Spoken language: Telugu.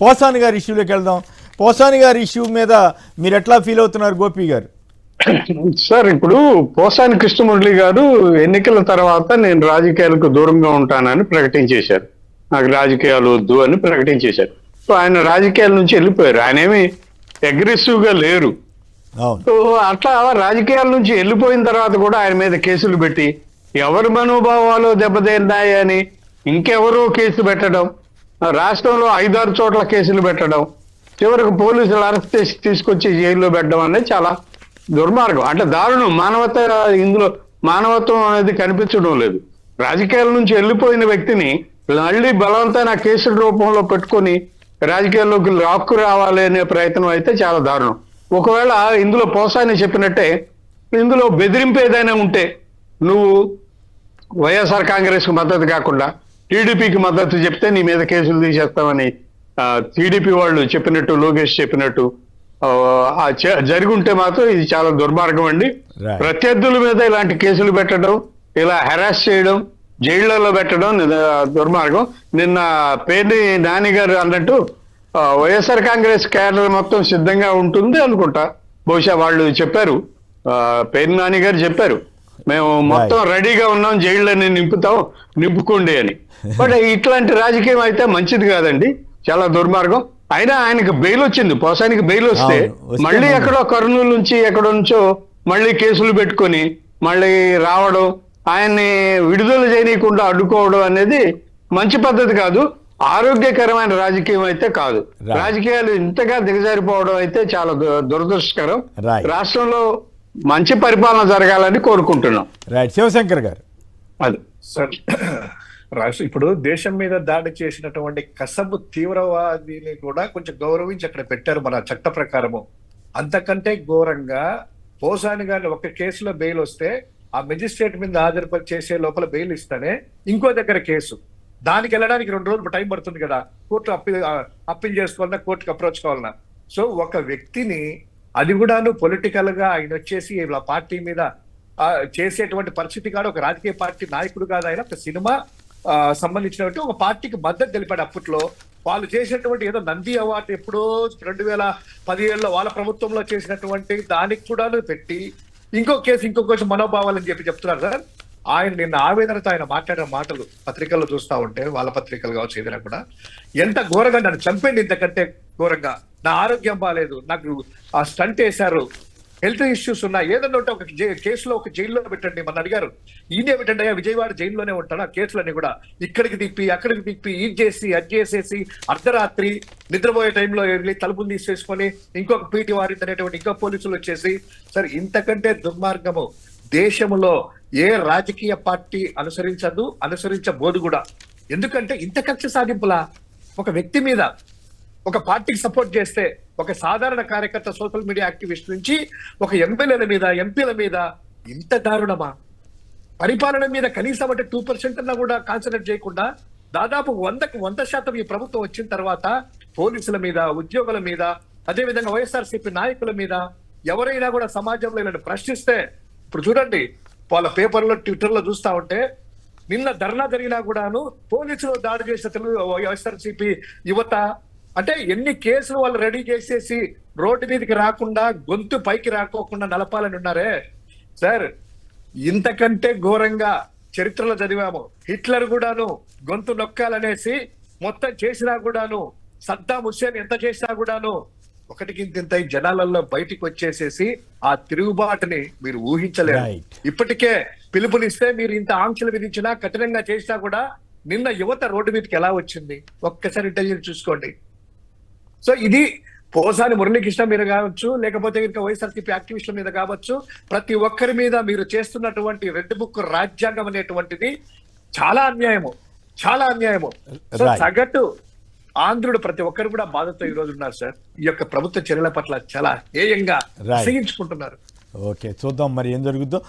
పోసాని గారి ఇష్యూలోకి వెళ్దాం. పోసాని గారి ఇష్యూ మీద మీరు ఎట్లా ఫీల్ అవుతున్నారు గోపి గారు? సార్, ఇప్పుడు పోసాని కృష్ణమురళి గారు ఎన్నికల తర్వాత నేను రాజకీయాలకు దూరంగా ఉంటానని ప్రకటించేశారు. నాకు రాజకీయాలు వద్దు అని ప్రకటించేశారు. సో ఆయన రాజకీయాల నుంచి వెళ్ళిపోయారు. ఆయన ఏమి అగ్రెసివ్ గా లేరు. సో అట్లా రాజకీయాల నుంచి వెళ్ళిపోయిన తర్వాత కూడా ఆయన మీద కేసులు పెట్టి ఎవరి మనోభావాలు దెబ్బతిన్నాయని ఇంకెవరో కేసు పెట్టడం, రాష్ట్రంలో 5-6 చోట్ల కేసులు పెట్టడం, చివరికి పోలీసులు అరెస్ట్ చేసి తీసుకొచ్చి జైల్లో పెట్టడం అనేది చాలా దుర్మార్గం. అంటే దారుణం. ఇందులో మానవత్వం అనేది కనిపించడం లేదు. రాజకీయాల నుంచి వెళ్ళిపోయిన వ్యక్తిని మళ్ళీ బలవంతమైన కేసుల రూపంలో పెట్టుకొని రాజకీయాల్లోకి లాక్కు రావాలి అనే ప్రయత్నం అయితే చాలా దారుణం. ఒకవేళ ఇందులో పోసాని చెప్పినట్టే ఇందులో బెదిరింపు ఏదైనా ఉంటే, నువ్వు వైఎస్ఆర్ కాంగ్రెస్ కు మద్దతు కాకుండా టీడీపీకి మద్దతు చెప్తే నీ మీద కేసులు తీసేస్తామని టీడీపీ వాళ్ళు చెప్పినట్టు, లోకేష్ చెప్పినట్టు జరిగి ఉంటే మాత్రం ఇది చాలా దుర్మార్గం అండి. ప్రత్యర్థుల మీద ఇలాంటి కేసులు పెట్టడం, ఇలా హెరాస్ చేయడం, జైళ్లలో పెట్టడం దుర్మార్గం. నిన్న పేర్ని నాని గారు అన్నట్టు వైఎస్ఆర్ కాంగ్రెస్ క్యాడర్ మొత్తం సిద్ధంగా ఉంటుంది అనుకుంటా. బహుశా వాళ్ళు చెప్పారు, పేర్ని నాని గారు చెప్పారు, మేము మొత్తం రెడీగా ఉన్నాం, జైళ్ళని నింపుకోండి అని. బట్ ఇట్లాంటి రాజకీయం అయితే మంచిది కాదండి, చాలా దుర్మార్గం. అయినా ఆయనకు బెయిల్ వచ్చింది. పోసానికి బెయిల్ వస్తే మళ్ళీ ఎక్కడో కర్నూలు నుంచి ఎక్కడో నుంచో మళ్ళీ కేసులు పెట్టుకొని మళ్ళీ రావడం, ఆయన్ని విడుదల చేయనీయకుండా అడ్డుకోవడం అనేది మంచి పద్ధతి కాదు, ఆరోగ్యకరమైన రాజకీయం అయితే కాదు. రాజకీయాలు ఇంతగా దిగజారిపోవడం అయితే చాలా దురదృష్టకరం. రాష్ట్రంలో మంచి పరిపాలన జరగాలని కోరుకుంటున్నాం. శివశంకర్ గారు, అది సార్, రాష్ట్ర ఇప్పుడు దేశం మీద దాడి చేసినటువంటి కసబు తీవ్రవాదిని కూడా కొంచెం గౌరవించి అక్కడ పెట్టారు మన చట్ట ప్రకారము. అంతకంటే ఘోరంగా పోసాని గారిని ఒక కేసులో బెయిల్ వస్తే ఆ మెజిస్ట్రేట్ మీద హాజరుపరిచి చేసే లోపల బెయిల్ ఇస్తానే ఇంకో దగ్గర కేసు, దానికి వెళ్ళడానికి 2 రోజులు టైం పడుతుంది కదా, కోర్టు అప్పీల్ చేసుకోవాలన్నా, కోర్టుకు అప్రోచ్ కావాలన్నా. సో ఒక వ్యక్తిని, అది కూడాను పొలిటికల్ గా ఆయన వచ్చేసి ఇలా పార్టీ మీద చేసేటువంటి పరిస్థితి కాదు. ఒక రాజకీయ పార్టీ నాయకుడు కాదు ఆయన, ఒక సినిమా సంబంధించినటువంటి ఒక పార్టీకి మద్దతు తెలిపాడు. అప్పట్లో వాళ్ళు చేసినటువంటి ఏదో నంది అవార్డు ఎప్పుడో 2017లో వాళ్ళ ప్రభుత్వంలో చేసినటువంటి దానికి కూడా పెట్టి ఇంకో కేసు మనోభావాలని చెప్తున్నారు సార్. ఆయన నిన్న ఆవేదనతో ఆయన మాట్లాడిన మాటలు పత్రికల్లో చూస్తూ ఉంటే, వాళ్ళ పత్రికలు కావచ్చు ఏదైనా కూడా, ఎంత ఘోరంగా నన్ను చంపేయండి, ఇంతకంటే ఘోరంగా, నా ఆరోగ్యం బాగాలేదు, నాకు ఆ స్టంట్ వేశారు, హెల్త్ ఇష్యూస్ ఉన్నాయి, ఏదన్నా ఉంటే ఒక కేసులో ఒక జైల్లో పెట్టండి. మన అడిగారు, ఈయనే పెట్టండి అయ్యా, విజయవాడ జైల్లోనే ఉంటాడు, ఆ కేసులన్నీ కూడా ఇక్కడికి తిప్పి అక్కడికి తిప్పి ఇది చేసి అది చేసేసి అర్ధరాత్రి నిద్రపోయే టైంలో వెళ్ళి తలుపులు తీసేసుకొని ఇంకొక పీటీ వారింది అనేటువంటి ఇంకో పోలీసులు వచ్చేసి, సరే ఇంతకంటే దుర్మార్గము దేశంలో ఏ రాజకీయ పార్టీ అనుసరించబోదు కూడా. ఎందుకంటే ఇంత కక్ష సాధింపులా ఒక వ్యక్తి మీద, ఒక పార్టీకి సపోర్ట్ చేస్తే, ఒక సాధారణ కార్యకర్త, సోషల్ మీడియా యాక్టివిస్ట్ నుంచి ఒక ఎమ్మెల్యేల మీద, ఎంపీల మీద ఇంత దారుణమా? పరిపాలన మీద కనీసం అంటే 2% అన్నా కూడా కాన్సన్ట్రేట్ చేయకుండా దాదాపు 100% ఈ ప్రభుత్వం వచ్చిన తర్వాత పోలీసుల మీద, ఉద్యోగుల మీద, అదేవిధంగా వైఎస్ఆర్సీపీ నాయకుల మీద ఎవరైనా కూడా సమాజంలో ఇలాంటి ప్రశ్నిస్తే, ఇప్పుడు చూడండి వాళ్ళ పేపర్లో, ట్విట్టర్లో చూస్తా ఉంటే, నిన్న ధర్నా జరిగినా కూడాను పోలీసులు దాడి చేసిన తెలుగు వైఎస్ఆర్సీపీ యువత అంటే ఎన్ని కేసులు వాళ్ళు రెడీ చేసేసి రోడ్డు మీదకి రాకుండా, గొంతు పైకి రాకోకుండా నలపాలని ఉన్నారే సార్. ఇంతకంటే ఘోరంగా చరిత్రలో చదివాము. హిట్లర్ కూడాను గొంతు నొక్కాలనేసి మొత్తం చేసినా కూడాను, సద్దాం హుస్సేన్ ఎంత చేసినా కూడాను ఒకటికి ఇంత జనాలలో బయటికి వచ్చేసేసి ఆ తిరుగుబాటుని మీరు ఊహించలేరు. ఇప్పటికే పిలుపునిస్తే మీరు ఇంత ఆంక్షలు విధించినా, కఠినంగా చేసినా కూడా నిన్న యువత రోడ్డు మీదకి ఎలా వచ్చింది ఒక్కసారి ఇంటెలిజెన్స్ చూసుకోండి. సో ఇది పోసాని మురళీకృష్ణ మీద కావచ్చు, లేకపోతే ఇంకా వైఎస్ఆర్సీపీ యాక్టివిస్టుల మీద కావచ్చు, ప్రతి ఒక్కరి మీద మీరు చేస్తున్నటువంటి రెడ్ బుక్ రాజ్యాంగం అనేటువంటిది చాలా అన్యాయము, చాలా అన్యాయము. సో సగటు ఆంధ్రుడు ప్రతి ఒక్కరు కూడా బాధతో ఈ రోజు ఉన్నారు సార్. ఈ యొక్క ప్రభుత్వ చర్యల పట్ల చాలా హేయంగా అసహించుకుంటున్నారు. ఓకే, చూద్దాం మరి ఏం జరుగుతుందో.